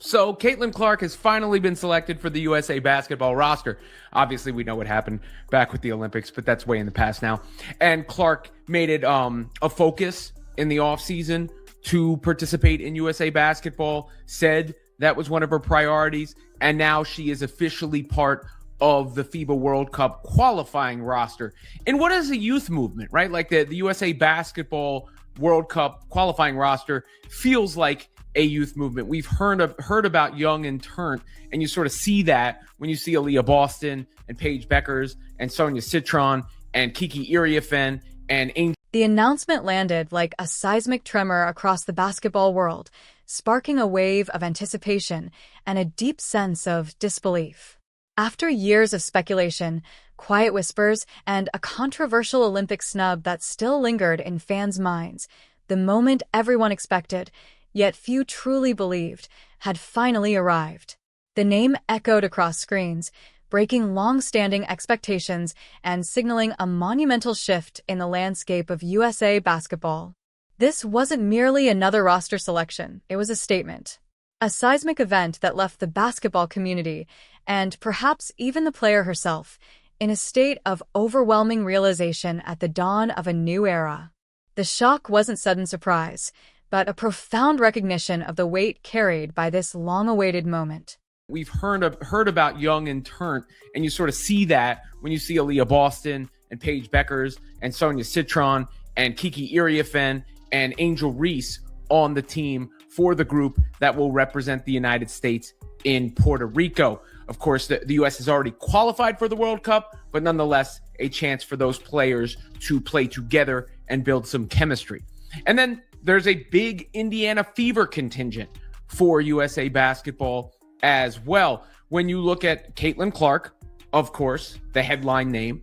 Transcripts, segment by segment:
So Caitlin Clark has finally been selected for the USA basketball roster. Obviously, we know what happened back with the Olympics, but that's way in the past now. And Clark made it a focus in the offseason to participate in USA basketball, said that was one of her priorities, and now she is officially part of the FIBA World Cup qualifying roster. And what is a youth movement, right? Like the USA basketball World Cup qualifying roster feels like a youth movement. We've heard about Young and Turnt, and you sort of see that when you see Aaliyah Boston and Paige Beckers and Sonia Citron and Kiki Iriafen and Angel. The announcement landed like a seismic tremor across the basketball world, sparking a wave of anticipation and a deep sense of disbelief. After years of speculation, quiet whispers, and a controversial Olympic snub that still lingered in fans' minds, the moment everyone expected, yet few truly believed, had finally arrived. The name echoed across screens, breaking long-standing expectations and signaling a monumental shift in the landscape of USA basketball. This wasn't merely another roster selection, it was a statement. A seismic event that left the basketball community, and perhaps even the player herself, in a state of overwhelming realization at the dawn of a new era. The shock wasn't sudden surprise, but a profound recognition of the weight carried by this long-awaited moment. We've heard about Young and Turnt, and you sort of see that when you see Aaliyah Boston and Paige Beckers and Sonia Citron and Kiki Iriafen and Angel Reese on the team for the group that will represent the United States in Puerto Rico. Of course, the U.S. has already qualified for the World Cup, but nonetheless, a chance for those players to play together and build some chemistry. And then there's a big Indiana Fever contingent for USA basketball as well. When you look at Caitlin Clark, of course, the headline name,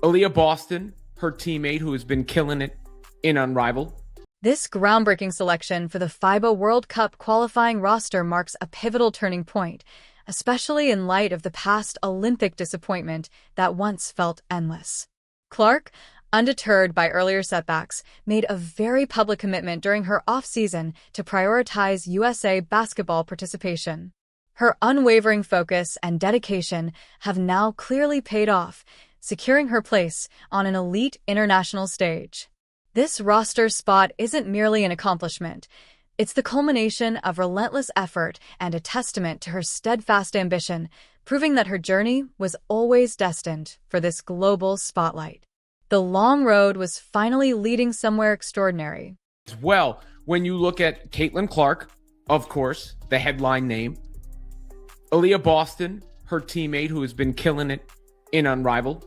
Aaliyah Boston, her teammate who has been killing it in Unrivaled. This groundbreaking selection for the FIBA World Cup qualifying roster marks a pivotal turning point, especially in light of the past Olympic disappointment that once felt endless. Clark, undeterred by earlier setbacks, made a very public commitment during her off-season to prioritize USA basketball participation. Her unwavering focus and dedication have now clearly paid off, securing her place on an elite international stage. This roster spot isn't merely an accomplishment. It's the culmination of relentless effort and a testament to her steadfast ambition, proving that her journey was always destined for this global spotlight. The long road was finally leading somewhere extraordinary. As well, when you look at Caitlin Clark, of course, the headline name, Aaliyah Boston, her teammate who has been killing it in Unrivaled,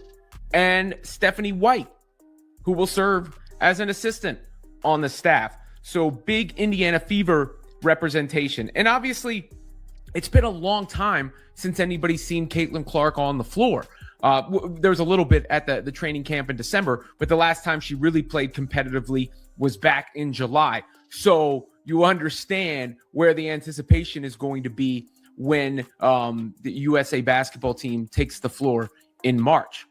and Stephanie White, who will serve as an assistant on the staff. So big Indiana Fever representation. And obviously, it's been a long time since anybody's seen Caitlin Clark on the floor. There was a little bit at the training camp in December, but the last time she really played competitively was back in July. So you understand where the anticipation is going to be when the USA basketball team takes the floor in March.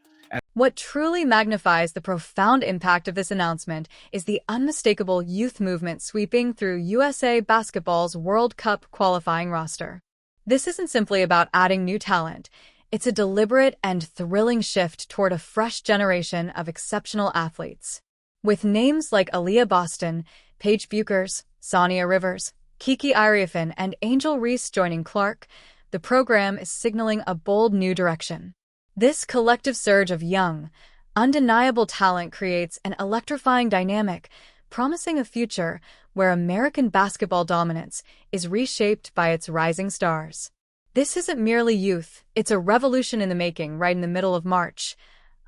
What truly magnifies the profound impact of this announcement is the unmistakable youth movement sweeping through USA basketball's World Cup qualifying roster. This isn't simply about adding new talent. It's a deliberate and thrilling shift toward a fresh generation of exceptional athletes. With names like Aaliyah Boston, Paige Beckers, Sonia Rivers, Kiki Iriafen, and Angel Reese joining Clark, the program is signaling a bold new direction. This collective surge of young, undeniable talent creates an electrifying dynamic, promising a future where American basketball dominance is reshaped by its rising stars. This isn't merely youth, it's a revolution in the making right in the middle of March.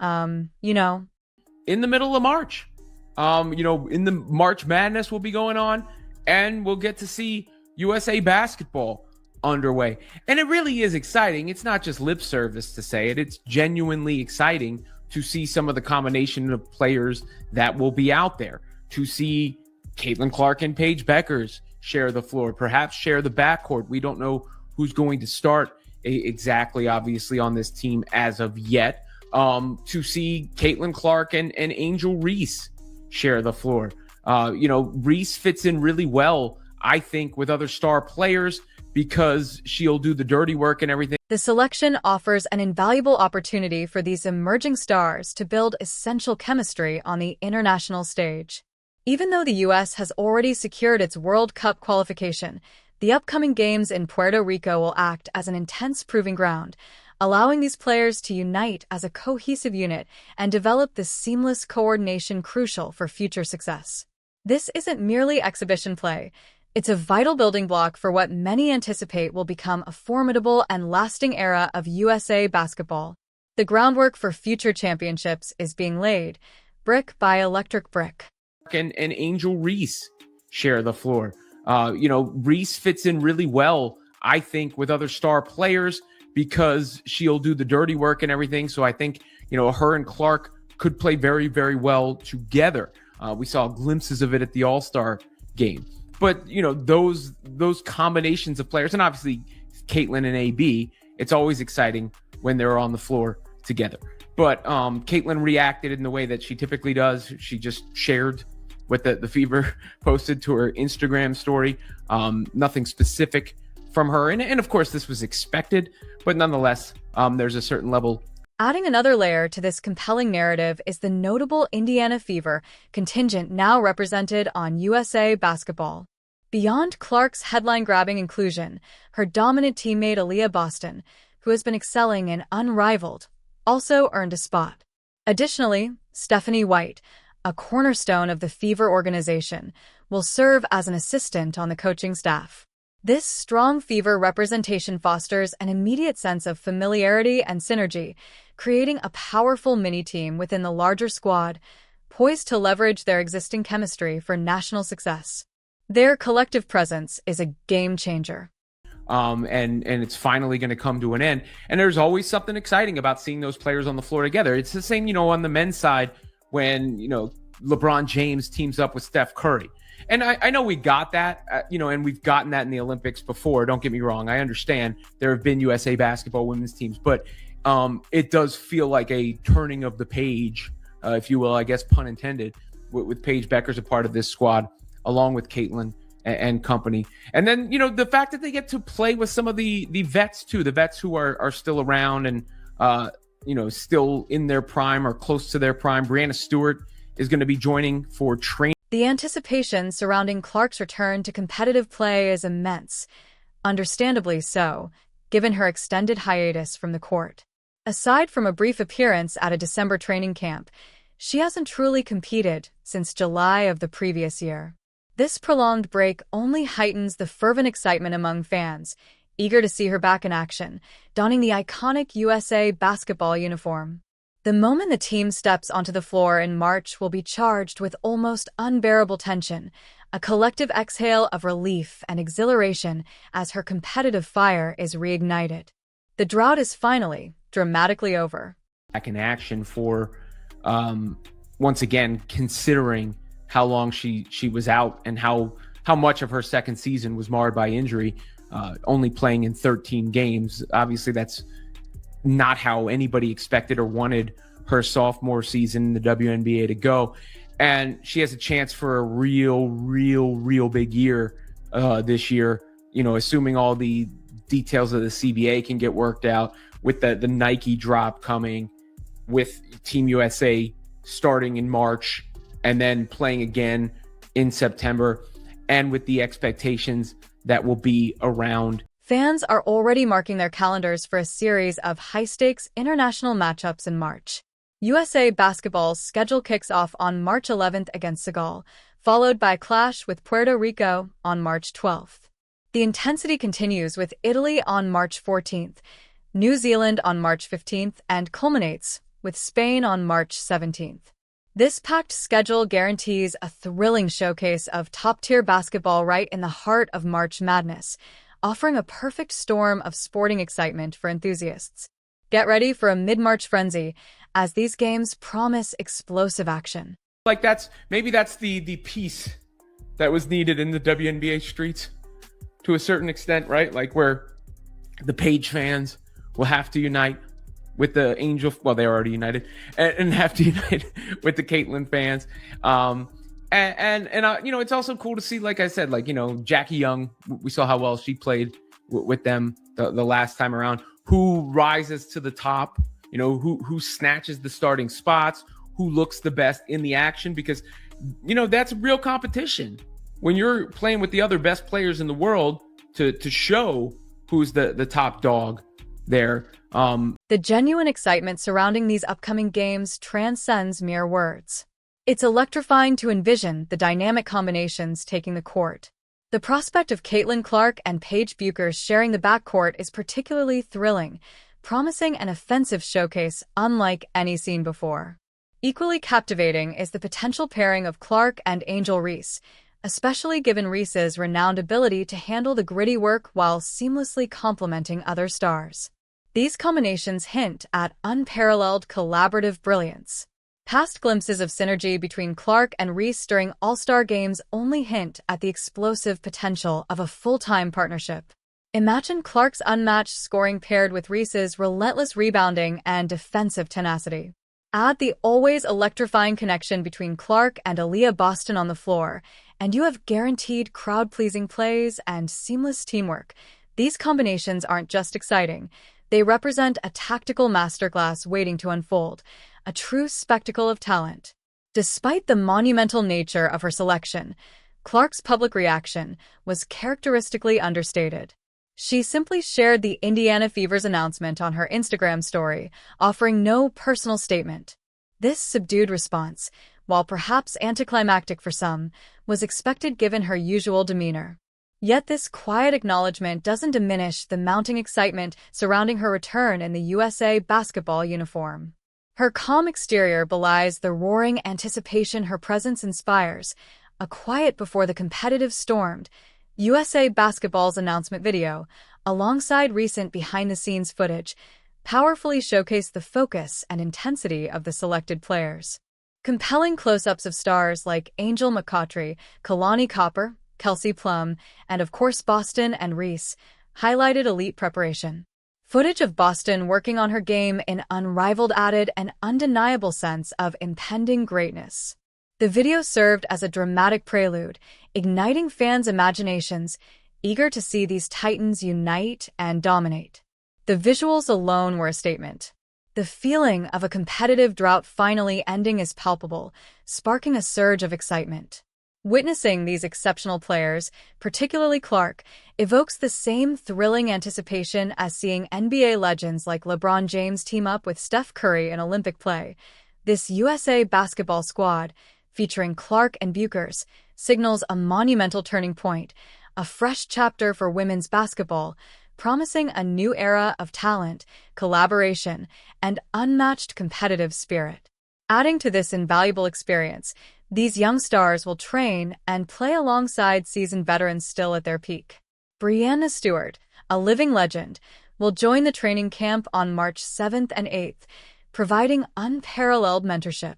In the middle of March. In the March Madness will be going on, and we'll get to see USA basketball underway. And it really is exciting. It's not just lip service to say it. It's genuinely exciting to see some of the combination of players that will be out there, to see Caitlin Clark and Paige Beckers share the floor, perhaps share the backcourt. We don't know who's going to start exactly, obviously, on this team as of yet. To see Caitlin Clark and Angel Reese share the floor. Reese fits in really well, I think, with other star players because she'll do the dirty work and everything. The selection offers an invaluable opportunity for these emerging stars to build essential chemistry on the international stage. Even though the U.S. has already secured its World Cup qualification, the upcoming games in Puerto Rico will act as an intense proving ground, allowing these players to unite as a cohesive unit and develop the seamless coordination crucial for future success. This isn't merely exhibition play. It's a vital building block for what many anticipate will become a formidable and lasting era of USA basketball. The groundwork for future championships is being laid, brick by electric brick. And Angel Reese share the floor. Reese fits in really well, I think, with other star players because she'll do the dirty work and everything. So I think, her and Clark could play very, very well together. We saw glimpses of it at the All-Star game. But, those combinations of players, and obviously Caitlin and AB, it's always exciting when they're on the floor together. But Caitlin reacted in the way that she typically does. She just shared what the Fever posted to her Instagram story. Nothing specific from her. And of course, this was expected, but nonetheless, there's a certain level. Adding another layer to this compelling narrative is the notable Indiana Fever contingent now represented on USA Basketball. Beyond Clark's headline-grabbing inclusion, her dominant teammate Aaliyah Boston, who has been excelling in Unrivaled, also earned a spot. Additionally, Stephanie White, a cornerstone of the Fever organization, will serve as an assistant on the coaching staff. This strong Fever representation fosters an immediate sense of familiarity and synergy, creating a powerful mini-team within the larger squad, poised to leverage their existing chemistry for national success. Their collective presence is a game changer. And it's finally going to come to an end. And there's always something exciting about seeing those players on the floor together. It's the same, on the men's side when, LeBron James teams up with Steph Curry. And I know we got that, and we've gotten that in the Olympics before. Don't get me wrong. I understand there have been USA basketball women's teams, but it does feel like a turning of the page, if you will, I guess, pun intended, with Paige Becker's a part of this squad, along with Caitlin and company. And then, the fact that they get to play with some of the vets too, the vets who are still around and, still in their prime or close to their prime. Brianna Stewart is going to be joining for training. The anticipation surrounding Clark's return to competitive play is immense, understandably so, given her extended hiatus from the court. Aside from a brief appearance at a December training camp, she hasn't truly competed since July of the previous year. This prolonged break only heightens the fervent excitement among fans, eager to see her back in action, donning the iconic USA basketball uniform. The moment the team steps onto the floor in March will be charged with almost unbearable tension, a collective exhale of relief and exhilaration as her competitive fire is reignited. The drought is finally dramatically over. Back in action for, once again, considering how long she was out and how much of her second season was marred by injury, only playing in 13 games. Obviously, that's not how anybody expected or wanted her sophomore season in the WNBA to go. And she has a chance for a real big year this year, assuming all the details of the CBA can get worked out, with the Nike drop coming, with Team USA starting in March and then playing again in September, and with the expectations that will be around. Fans are already marking their calendars for a series of high-stakes international matchups in March. USA Basketball's schedule kicks off on March 11th against Senegal, followed by a clash with Puerto Rico on March 12th. The intensity continues with Italy on March 14th, New Zealand on March 15th, and culminates with Spain on March 17th. This packed schedule guarantees a thrilling showcase of top-tier basketball right in the heart of March Madness, offering a perfect storm of sporting excitement for enthusiasts. Get ready for a mid-March frenzy, as these games promise explosive action. Like that's the peace that was needed in the WNBA streets to a certain extent, right? Like where the Paige fans will have to unite with the Angel, well, they're already united, and have to unite with the Caitlin fans. It's also cool to see, like I said, Jackie Young, we saw how well she played with them the last time around. Who rises to the top? Who snatches the starting spots? Who looks the best in the action? Because, that's real competition. When you're playing with the other best players in the world to show who's the top dog there. The genuine excitement surrounding these upcoming games transcends mere words. It's electrifying to envision the dynamic combinations taking the court. The prospect of Caitlin Clark and Paige Bueckers sharing the backcourt is particularly thrilling, promising an offensive showcase unlike any seen before. Equally captivating is the potential pairing of Clark and Angel Reese, especially given Reese's renowned ability to handle the gritty work while seamlessly complementing other stars. These combinations hint at unparalleled collaborative brilliance. Past glimpses of synergy between Clark and Reese during All-Star games only hint at the explosive potential of a full-time partnership. Imagine Clark's unmatched scoring paired with Reese's relentless rebounding and defensive tenacity. Add the always electrifying connection between Clark and Aaliyah Boston on the floor, and you have guaranteed crowd-pleasing plays and seamless teamwork. These combinations aren't just exciting. They represent a tactical masterclass waiting to unfold, a true spectacle of talent. Despite the monumental nature of her selection, Clark's public reaction was characteristically understated. She simply shared the Indiana Fever's announcement on her Instagram story, offering no personal statement. This subdued response, while perhaps anticlimactic for some, was expected given her usual demeanor. Yet this quiet acknowledgement doesn't diminish the mounting excitement surrounding her return in the USA basketball uniform. Her calm exterior belies the roaring anticipation her presence inspires. A quiet before the competitive stormed, USA Basketball's announcement video, alongside recent behind-the-scenes footage, powerfully showcased the focus and intensity of the selected players. Compelling close-ups of stars like Angel McCoughtry, Kalani Copper, Kelsey Plum, and of course Boston and Reese highlighted elite preparation. Footage of Boston working on her game in unrivaled added an undeniable sense of impending greatness. The video served as a dramatic prelude, igniting fans' imaginations, eager to see these titans unite and dominate. The visuals alone were a statement. The feeling of a competitive drought finally ending is palpable, sparking a surge of excitement. Witnessing these exceptional players, particularly Clark, evokes the same thrilling anticipation as seeing NBA legends like LeBron James team up with Steph Curry in Olympic play. This USA basketball squad, featuring Clark and Bueckers, signals a monumental turning point, a fresh chapter for women's basketball, promising a new era of talent, collaboration, and unmatched competitive spirit. Adding to this invaluable experience, these young stars will train and play alongside seasoned veterans still at their peak. Breanna Stewart, a living legend, will join the training camp on March 7th and 8th, providing unparalleled mentorship.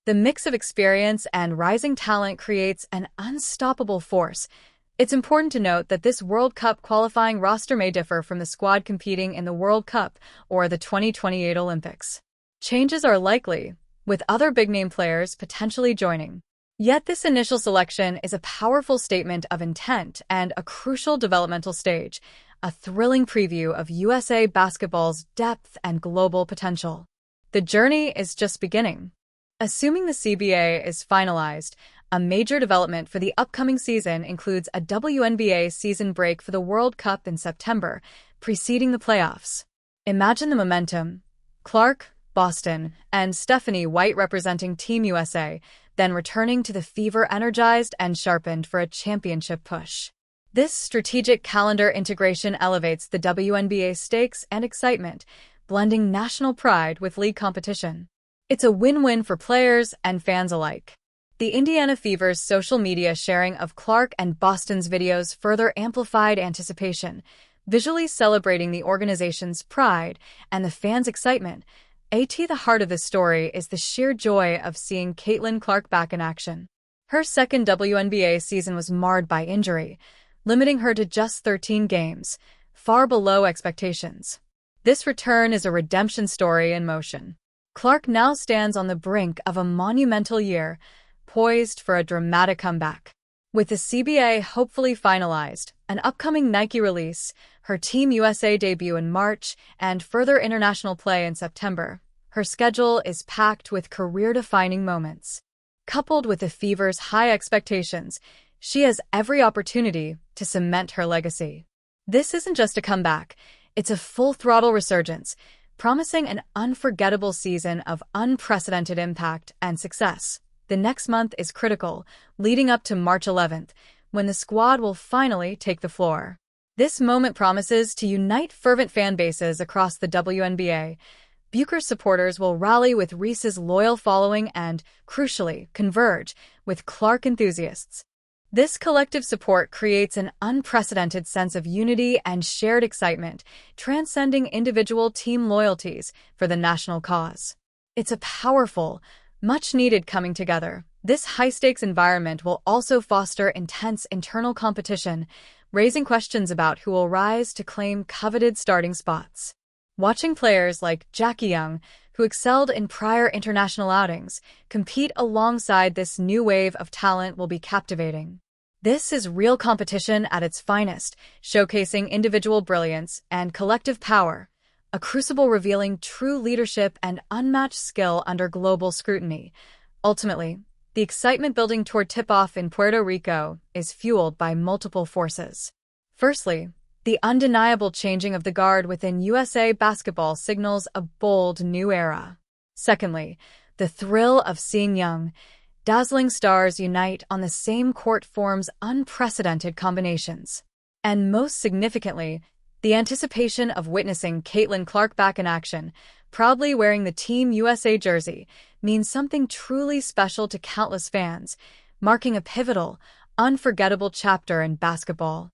The mix of experience and rising talent creates an unstoppable force. It's important to note that this World Cup qualifying roster may differ from the squad competing in the World Cup or the 2028 Olympics. Changes are likely, with other big-name players potentially joining. Yet this initial selection is a powerful statement of intent and a crucial developmental stage, a thrilling preview of USA basketball's depth and global potential. The journey is just beginning. Assuming the CBA is finalized, a major development for the upcoming season includes a WNBA season break for the World Cup in September, preceding the playoffs. Imagine the momentum. Clark, Boston, and Stephanie White representing Team USA, then returning to the Fever energized and sharpened for a championship push. This strategic calendar integration elevates the WNBA stakes and excitement, blending national pride with league competition. It's a win-win for players and fans alike. The Indiana Fever's social media sharing of Clark and Boston's videos further amplified anticipation, visually celebrating the organization's pride and the fans' excitement. At the heart of this story is the sheer joy of seeing Caitlin Clark back in action. Her second WNBA season was marred by injury, limiting her to just 13 games, far below expectations. This return is a redemption story in motion. Clark now stands on the brink of a monumental year, poised for a dramatic comeback. With the CBA hopefully finalized, An upcoming Nike release, her Team USA debut in March, and further international play in September. Her schedule is packed with career-defining moments. Coupled with the Fever's high expectations, she has every opportunity to cement her legacy. This isn't just a comeback, it's a full-throttle resurgence, promising an unforgettable season of unprecedented impact and success. The next month is critical, leading up to March 11th, when the squad will finally take the floor. This moment promises to unite fervent fan bases across the WNBA. Bucher's supporters will rally with Reese's loyal following and, crucially, converge with Clark enthusiasts. This collective support creates an unprecedented sense of unity and shared excitement, transcending individual team loyalties for the national cause. It's a powerful, much-needed coming together. This high-stakes environment will also foster intense internal competition, raising questions about who will rise to claim coveted starting spots. Watching players like Jackie Young, who excelled in prior international outings, compete alongside this new wave of talent will be captivating. This is real competition at its finest, showcasing individual brilliance and collective power, a crucible revealing true leadership and unmatched skill under global scrutiny. Ultimately, the excitement building toward tip-off in Puerto Rico is fueled by multiple forces. Firstly, the undeniable changing of the guard within USA basketball signals a bold new era. Secondly, the thrill of seeing young, dazzling stars unite on the same court forms unprecedented combinations. And most significantly, the anticipation of witnessing Caitlin Clark back in action, proudly wearing the Team USA jersey, means something truly special to countless fans, marking a pivotal, unforgettable chapter in basketball.